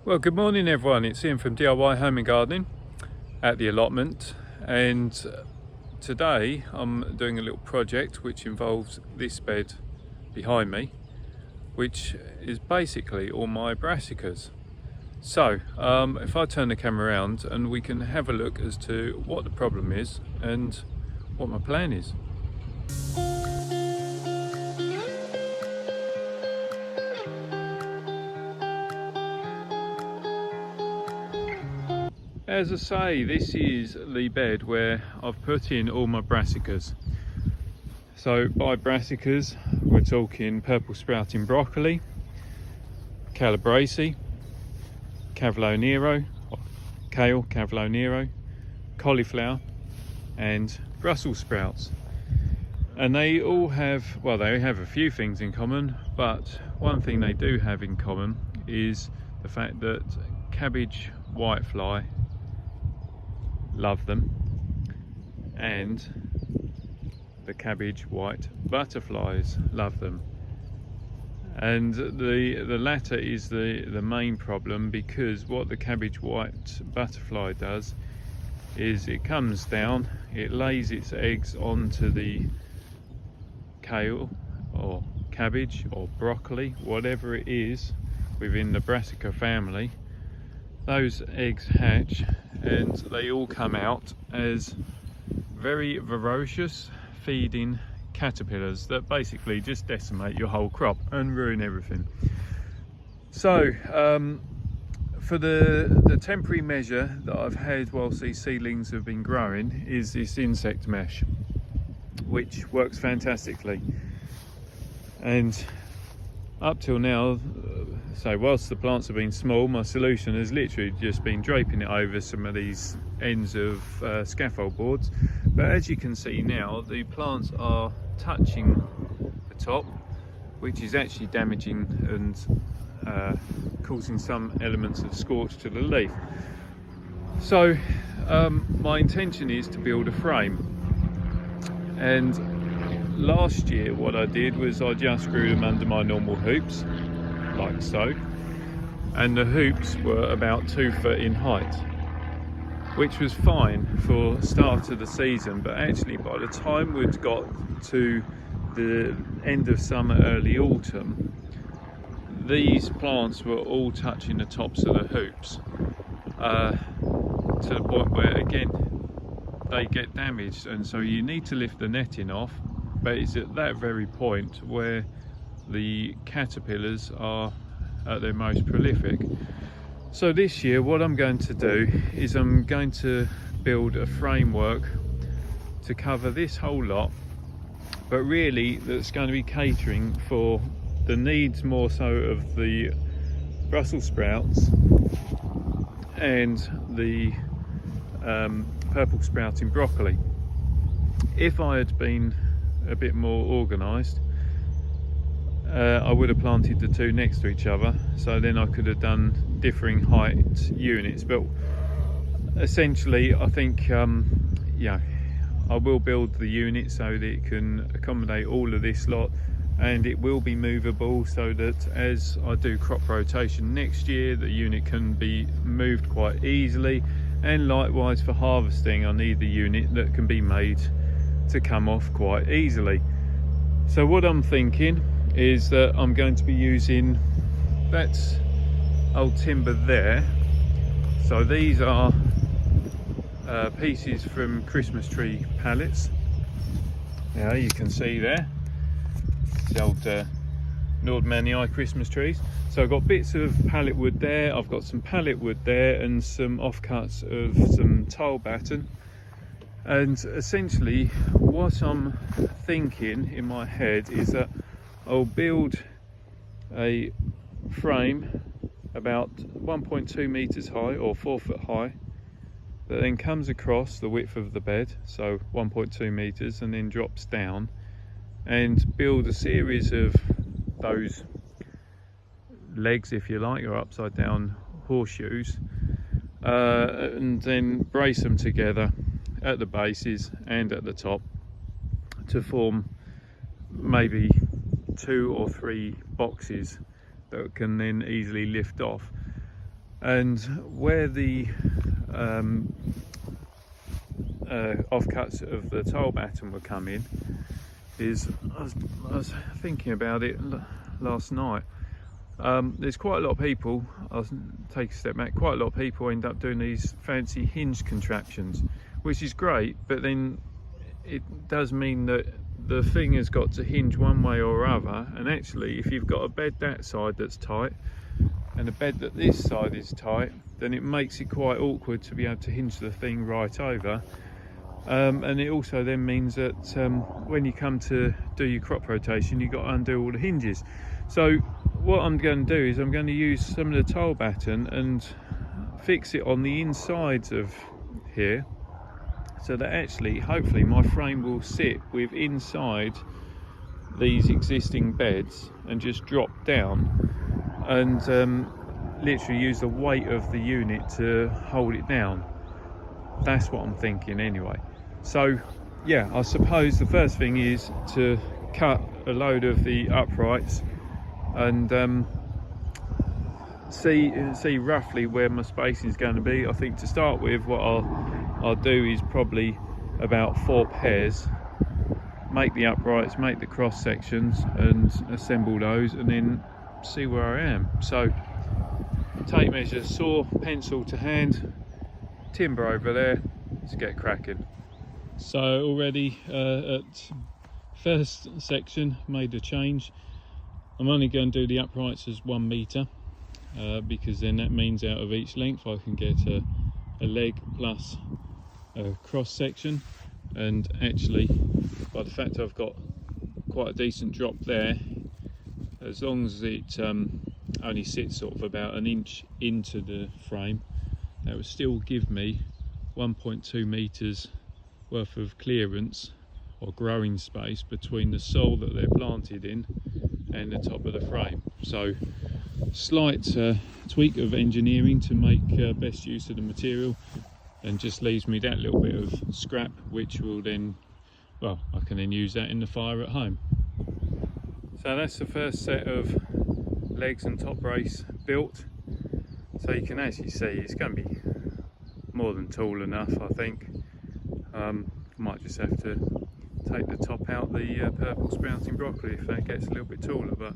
Well, good morning everyone, it's Ian from DIY Home and Gardening at the allotment, and today I'm doing a little project which involves this bed behind me, which is basically all my brassicas. So if I turn the camera around and we can have a look as to what the problem is and what my plan is. As I say, this is the bed where I've put in all my brassicas. So by brassicas, we're talking purple sprouting broccoli, calabrese, cavolo nero, kale, cavolo nero, cauliflower and Brussels sprouts. And they all have, well, they have a few things in common, but one thing they do have in common is the fact that cabbage whitefly love them, and the cabbage white butterflies love them. And the latter is the main problem, because what the cabbage white butterfly does is it comes down, it lays its eggs onto the kale or cabbage or broccoli, whatever it is within the Brassica family. Those eggs hatch and they all come out as very voracious feeding caterpillars that basically just decimate your whole crop and ruin everything. So for the temporary measure that I've had whilst these seedlings have been growing is this insect mesh, which works fantastically. And up till now, so whilst the plants have been small, my solution has literally just been draping it over some of these ends of scaffold boards. But as you can see now, the plants are touching the top, which is actually damaging and causing some elements of scorch to the leaf. So my intention is to build a frame, and last year what I did was I just grew them under my normal hoops, like so, and the hoops were about 2 foot in height, which was fine for start of the season. But actually by the time we'd got to the end of summer, early autumn, these plants were all touching the tops of the hoops, to the point where again they get damaged, and so you need to lift the netting off. But it's at that very point where the caterpillars are at their most prolific. So this year what I'm going to do is I'm going to build a framework to cover this whole lot, but really that's going to be catering for the needs more so of the Brussels sprouts and the purple sprouting broccoli. If I had been a bit more organised, I would have planted the two next to each other, so then I could have done differing height units. But essentially I think yeah, I will build the unit so that it can accommodate all of this lot, and it will be movable so that as I do crop rotation next year, the unit can be moved quite easily. And likewise for harvesting, I need the unit that can be made to come off quite easily. So what I'm thinking is that I'm going to be using that old timber there. So these are pieces from Christmas tree pallets. Now you can see there the old Nordmanii Christmas trees. So I've got bits of pallet wood there, I've got some pallet wood there, and some offcuts of some tile batten. And essentially what I'm thinking in my head is that I'll build a frame about 1.2 meters high or 4 foot high, that then comes across the width of the bed, so 1.2 meters, and then drops down, and build a series of those legs, if you like, or upside down horseshoes, and then brace them together at the bases and at the top to form maybe 2 or 3 boxes that can then easily lift off. And where the offcuts of the tile batten were coming is, I was thinking about it last night. There's quite a lot of people, I'll take a step back, quite a lot of people end up doing these fancy hinge contraptions, which is great, but then it does mean that the thing has got to hinge one way or other, and actually if you've got a bed that side that's tight and a bed that this side is tight, then it makes it quite awkward to be able to hinge the thing right over. And it also then means that when you come to do your crop rotation, you've got to undo all the hinges. So what I'm going to do is I'm going to use some of the tile batten and fix it on the insides of here, so that actually hopefully my frame will sit with inside these existing beds and just drop down and literally use the weight of the unit to hold it down. That's what I'm thinking anyway. So yeah, I suppose the first thing is to cut a load of the uprights and see roughly where my spacing is going to be. I think to start with, what I'll do is probably about 4 pairs, make the uprights, make the cross sections and assemble those, and then see where I am. So tape measure, saw, pencil to hand, timber over there, let's get cracking. So already at first section made a change. I'm only going to do the uprights as 1 metre because then that means out of each length I can get a leg plus a cross section, and actually by the fact I've got quite a decent drop there, as long as it only sits sort of about 1 inch into the frame, that would still give me 1.2 metres worth of clearance or growing space between the soil that they're planted in and the top of the frame. So slight tweak of engineering to make best use of the material, and just leaves me that little bit of scrap, which will then, well, I can then use that in the fire at home. So that's the first set of legs and top brace built. So you can actually see it's going to be more than tall enough, I think. Might just have to take the top out the purple sprouting broccoli if that gets a little bit taller, but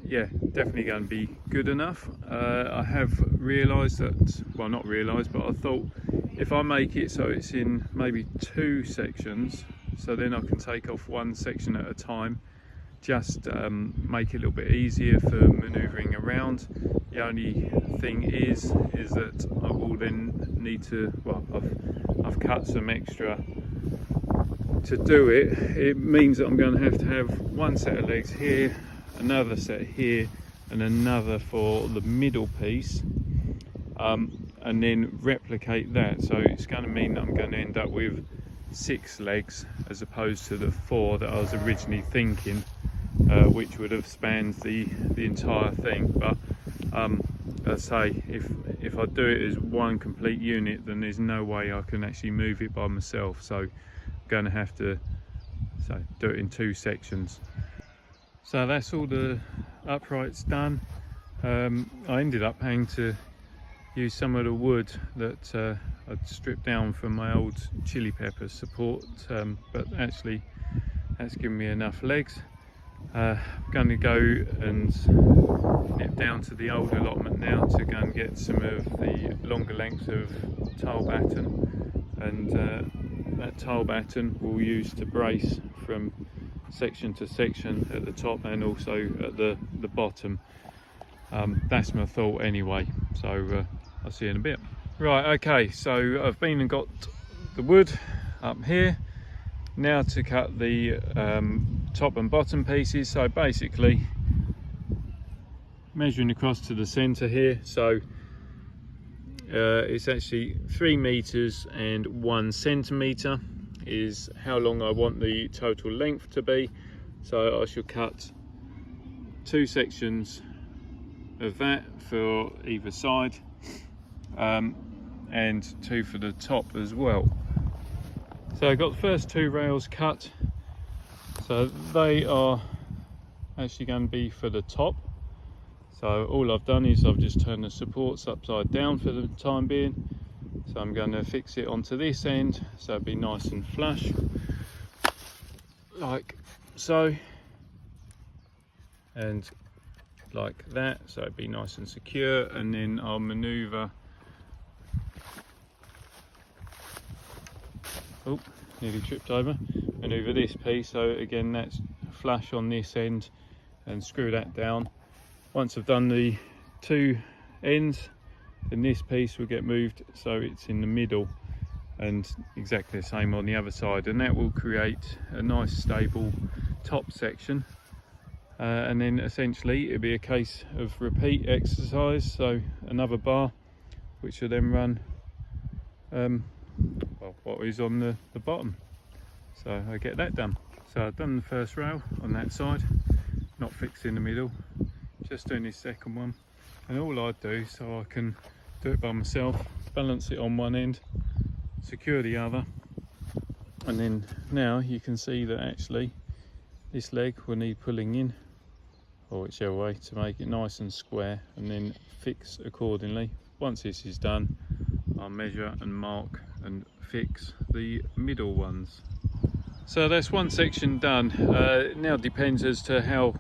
yeah, definitely going to be good enough. I have realised that, well, not realised, but I thought if I make it so it's in maybe 2 sections, so then I can take off 1 section at a time, just make it a little bit easier for manoeuvring around. The only thing is that I will then need to, well, I've cut some extra to do it. It means that I'm going to have 1 set of legs here, another set here, and another for the middle piece, and then replicate that. So it's going to mean that I'm going to end up with 6 legs as opposed to the 4 that I was originally thinking, which would have spanned the entire thing. But as I say, if I do it as 1 complete unit, then there's no way I can actually move it by myself. So I'm going to have to do it in 2 sections. So that's all the uprights done. I ended up having to use some of the wood that I'd stripped down from my old chili pepper support, but actually that's given me enough legs. I'm going to go and nip down to the old allotment now to go and get some of the longer lengths of tile batten, and that tile batten we'll use to brace from section to section at the top and also at the bottom. That's my thought anyway, so I'll see you in a bit. Right, okay, so I've been and got the wood up here. Now to cut the top and bottom pieces. So basically measuring across to the center here, so it's actually 3 meters and 1 centimeter is how long I want the total length to be. So I shall cut 2 sections of that for either side, and 2 for the top as well. So I got the first 2 rails cut, so they are actually going to be for the top. So all I've done is I've just turned the supports upside down for the time being. So I'm going to fix it onto this end so it'll be nice and flush, like so, and like that, so it'll be nice and secure. And then I'll manoeuvre, oh, nearly tripped over, manoeuvre this piece, so again that's flush on this end, and screw that down. Once I've done the two ends, then this piece will get moved so it's in the middle, and exactly the same on the other side, and that will create a nice stable top section. And then essentially it'll be a case of repeat exercise, so another bar which will then run well, what is on the bottom. So I get that done. So I've done the first rail on that side, not fixed in the middle, just doing this second one. And all I do, so I can do it by myself, balance it on one end, secure the other, and then now you can see that actually this leg will need pulling in, or whichever way, to make it nice and square, and then fix accordingly. Once this is done, I'll measure and mark and fix the middle ones. So that's one section done. Now it depends as to how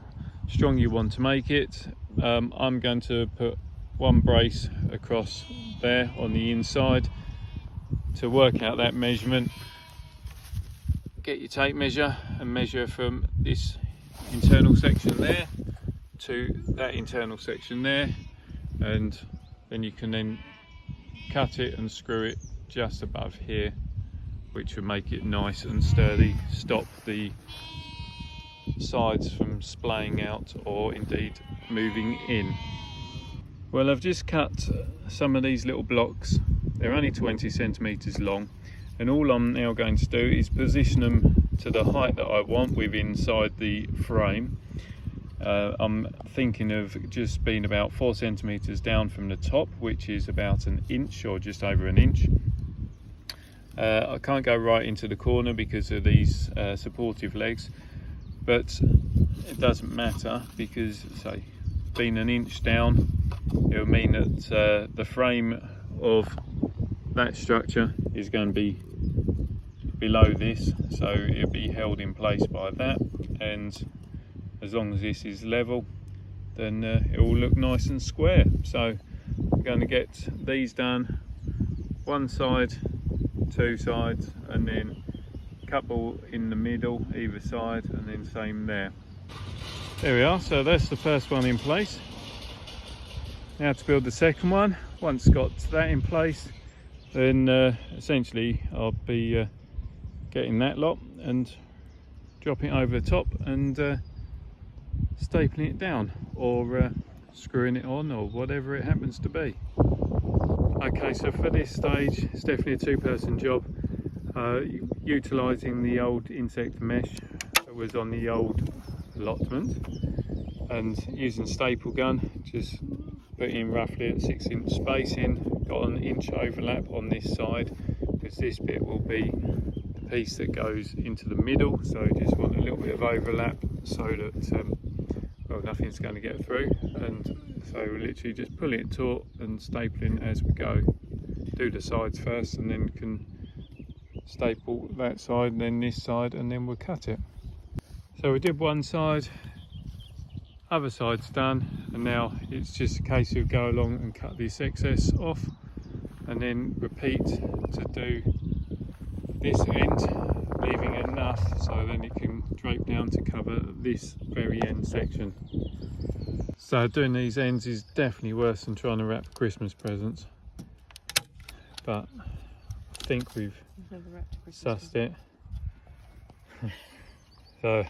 strong you want to make it. I'm going to put one brace across there on the inside to work out that measurement. Get your tape measure and measure from this internal section there to that internal section there, and then you can then cut it and screw it just above here, which will make it nice and sturdy, stop the sides from splaying out or indeed moving in. Well, I've just cut some of these little blocks. They're only 20 centimeters long, and all I'm now going to do is position them to the height that I want within inside the frame. I'm thinking of just being about 4 centimeters down from the top, which is about an inch or just over an inch. I can't go right into the corner because of these supportive legs, but it doesn't matter, because say being an inch down, it will mean that the frame of that structure is going to be below this, so it'll be held in place by that, and as long as this is level, then it will look nice and square. So I'm going to get these done, one side, two sides, and then a couple in the middle either side, and then same there. There we are. So that's the first one in place. Now to build the second one. Once got that in place, then essentially I'll be getting that lot and dropping it over the top and stapling it down, or screwing it on, or whatever it happens to be. Okay, so for this stage it's definitely a two-person job, utilising the old insect mesh that was on the old allotment, and using staple gun, just put in roughly at 6-inch spacing, got an inch overlap on this side, because this bit will be the piece that goes into the middle, so just want a little bit of overlap so that well, nothing's going to get through. And so we're literally just pulling it taut and stapling as we go. Do the sides first, and then can staple that side and then this side, and then we'll cut it. So we did one side, other side's done, and now it's just a case of go along and cut this excess off, and then repeat to do this end, leaving enough so then it can drape down to cover this very end section. So doing these ends is definitely worse than trying to wrap Christmas presents, but I think we've sussed it. So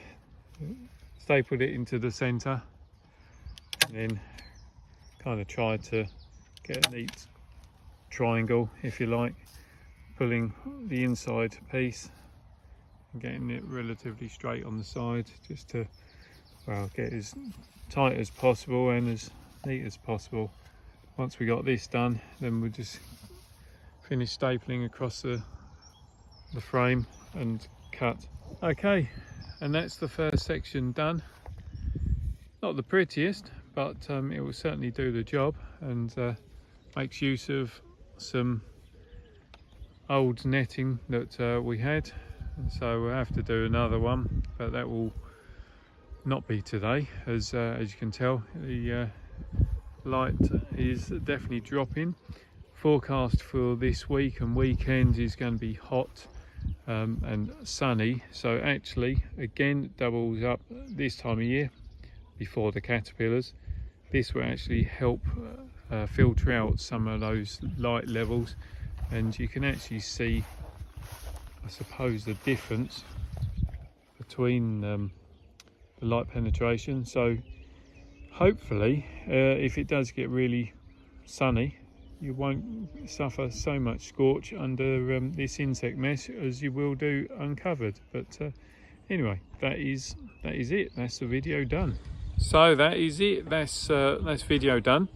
stapled it into the centre, and then kind of tried to get a neat triangle, if you like, pulling the inside piece and getting it relatively straight on the side, just to, well, get as tight as possible and as neat as possible. Once we got this done, then we'll just finish stapling across the frame and cut. Okay, and that's the first section done. Not the prettiest, but it will certainly do the job, and makes use of some old netting that we had, so we'll have to do another one, but that will not be today, as you can tell the light is definitely dropping. Forecast for this week and weekend is going to be hot and sunny, so actually again doubles up this time of year before the caterpillars. This will actually help filter out some of those light levels, and you can actually see, I suppose, the difference between the light penetration. So hopefully if it does get really sunny, you won't suffer so much scorch under this insect mess as you will do uncovered. But anyway, that is it. That's the video done. So that is it. That's video done.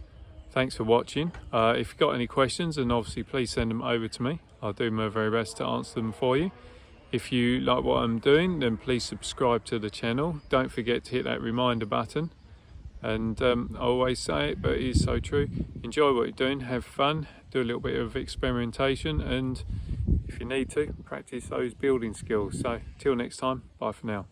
Thanks for watching. If you've got any questions, then obviously please send them over to me. I'll do my very best to answer them for you. If you like what I'm doing, then please subscribe to the channel. Don't forget to hit that reminder button. And I always say it, but it is so true. Enjoy what you're doing, have fun, do a little bit of experimentation, and if you need to, practice those building skills. So till next time, bye for now.